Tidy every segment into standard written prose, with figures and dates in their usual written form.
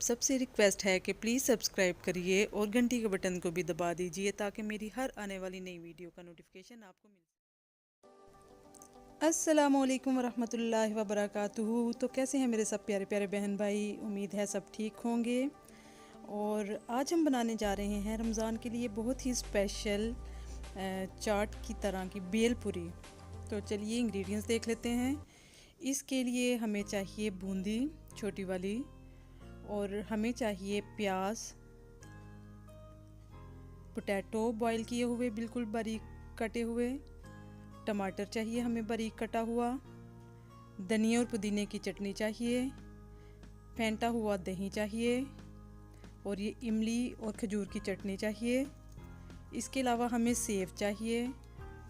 सबसे रिक्वेस्ट है कि प्लीज़ सब्सक्राइब करिए और घंटी के बटन को भी दबा दीजिए ताकि मेरी हर आने वाली नई वीडियो का नोटिफिकेशन आपको मिल सके। अस्सलामुअलैकुम वरहमतुल्लाहि वबरकातुहू। तो कैसे हैं मेरे सब प्यारे प्यारे बहन भाई, उम्मीद है सब ठीक होंगे। और आज हम बनाने जा रहे हैं रमज़ान के लिए बहुत ही स्पेशल चाट की तरह की बेलपुरी। तो चलिए इंग्रेडिएंट्स देख लेते हैं। इसके लिए हमें चाहिए बूंदी छोटी वाली, और हमें चाहिए प्याज, पोटैटो बॉईल किए हुए बिल्कुल बारीक कटे हुए, टमाटर चाहिए हमें बारीक कटा हुआ, धनिया और पुदीने की चटनी चाहिए, फेंटा हुआ दही चाहिए, और ये इमली और खजूर की चटनी चाहिए। इसके अलावा हमें सेव चाहिए,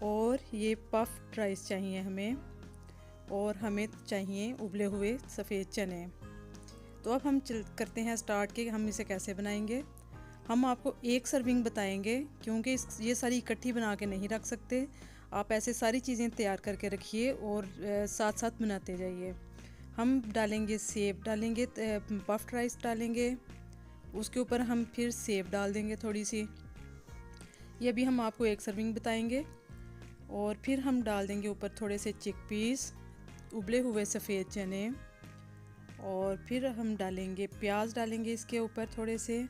और ये पफ्ड राइस चाहिए हमें, और हमें चाहिए उबले हुए सफ़ेद चने। तो अब हम करते हैं स्टार्ट के हम इसे कैसे बनाएंगे। हम आपको एक सर्विंग बताएंगे क्योंकि ये सारी इकट्ठी बना के नहीं रख सकते। आप ऐसे सारी चीज़ें तैयार करके रखिए और साथ साथ बनाते जाइए। हम डालेंगे सेब, डालेंगे पफ्ड राइस डालेंगे, उसके ऊपर हम फिर सेब डाल देंगे थोड़ी सी। ये भी हम आपको एक सर्विंग बताएंगे। और फिर हम डाल देंगे ऊपर थोड़े से चिकपीस, उबले हुए सफ़ेद चने, और फिर हम डालेंगे प्याज, डालेंगे इसके ऊपर थोड़े से,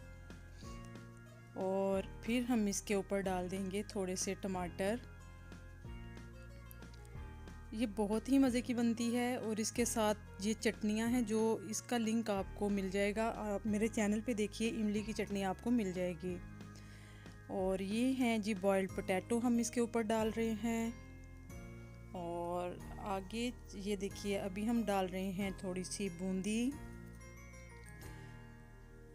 और फिर हम इसके ऊपर डाल देंगे थोड़े से टमाटर। ये बहुत ही मज़े की बनती है। और इसके साथ ये चटनियाँ हैं जो इसका लिंक आपको मिल जाएगा, आप मेरे चैनल पे देखिए, इमली की चटनी आपको मिल जाएगी। और ये हैं जी बॉइल्ड पोटैटो, हम इसके ऊपर डाल रहे हैं। और आगे ये देखिए अभी हम डाल रहे हैं थोड़ी सी बूंदी।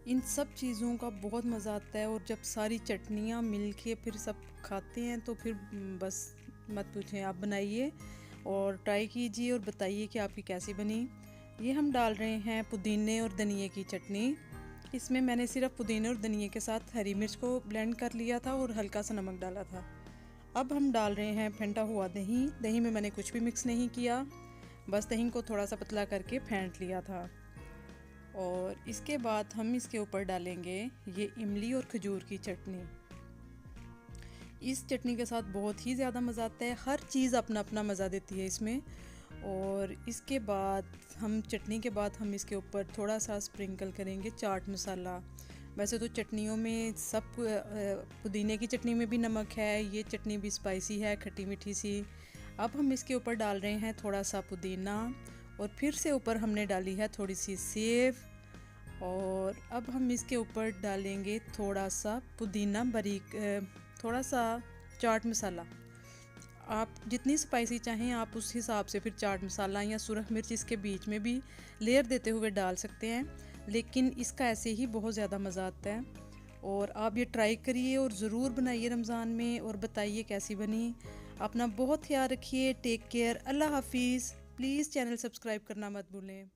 इन सब चीज़ों का बहुत मज़ा आता है, और जब सारी चटनियाँ मिल के फिर सब खाते हैं तो फिर बस मत पूछें। आप बनाइए और ट्राई कीजिए और बताइए कि आपकी कैसी बनी। ये हम डाल रहे हैं पुदीने और धनिए की चटनी। इसमें मैंने सिर्फ पुदीने और धनिए के साथ हरी मिर्च को ब्लेंड कर लिया था और हल्का सा नमक डाला था। अब हम डाल रहे हैं फेंटा हुआ दही। दही में मैंने कुछ भी मिक्स नहीं किया, बस दही को थोड़ा सा पतला करके फेंट लिया था। और इसके बाद हम इसके ऊपर डालेंगे ये इमली और खजूर की चटनी। इस चटनी के साथ बहुत ही ज़्यादा मज़ा आता है, हर चीज़ अपना अपना मज़ा देती है इसमें। और इसके बाद हम चटनी के बाद हम इसके ऊपर थोड़ा सा स्प्रिंकल करेंगे चाट मसाला। वैसे तो चटनियों में सब पुदीने की चटनी में भी नमक है, ये चटनी भी स्पाइसी है, खट्टी मीठी सी। अब हम इसके ऊपर डाल रहे हैं थोड़ा सा पुदीना, और फिर से ऊपर हमने डाली है थोड़ी सी सेव। और अब हम इसके ऊपर डालेंगे थोड़ा सा पुदीना बारीक, थोड़ा सा चाट मसाला। आप जितनी स्पाइसी चाहें आप उस हिसाब से फिर चाट मसाला या सुरख मिर्च इसके बीच में भी लेयर देते हुए डाल सकते हैं, लेकिन इसका ऐसे ही बहुत ज़्यादा मज़ा आता है। और आप ये ट्राई करिए और ज़रूर बनाइए रमज़ान में, और बताइए कैसी बनी। अपना बहुत ख्याल रखिए। Take care. अल्लाह हाफिज़। प्लीज़ चैनल सब्सक्राइब करना मत भूलें।